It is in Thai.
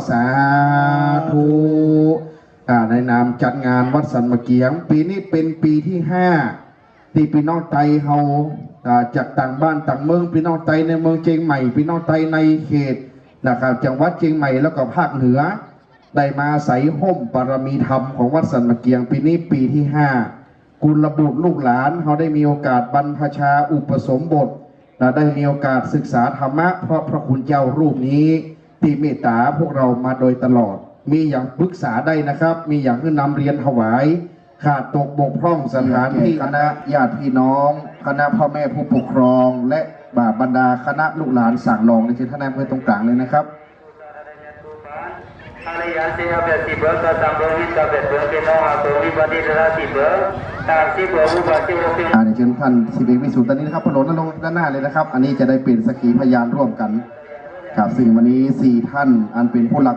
สาธุในนามจัดงานวัดสันมะเกียงปีนี้เป็นปีที่5ที่พี่น้องไตเฮาจากต่างบ้านต่างเมืองพี่น้องไตในเมืองเชียงใหม่พี่น้องไตในเขตนะครับจังหวัดเชียงใหม่แล้วก็ภาคเหนือได้มาใส่ห่มบารมีธรรมของวัดสันมะเกียงปีนี้ปีที่5กุลบุตรลูกหลานเขาได้มีโอกาสบรรพชาอุปสมบทได้มีโอกาสศึกษาธรรมะเพราะพระคุณเจ้ารูปนี้ที่เมตตาพวกเรามาโดยตลอดมีอย่างปรึกษาได้นะครับมีอย่างที่นำเรียนถวายขาดตกบกพร่องสถานที่คณะญาติพี่น้องคณะพ่อแม่ผู้ปกครองและบรรดาคณะลูกหลานสั่งลองในเช่นท่านนายอำเภอตรงกลางเลยนะครับในเชิญท่านสิริวิสุทธิ์ตอนนี้นะครับพระโหลนั่งลงด้านหน้าเลยนะครับอันนี้จะได้เป็นสักขีพยานร่วมกันครับซึ่งวันนี้4ท่านอันเป็นผู้หลัก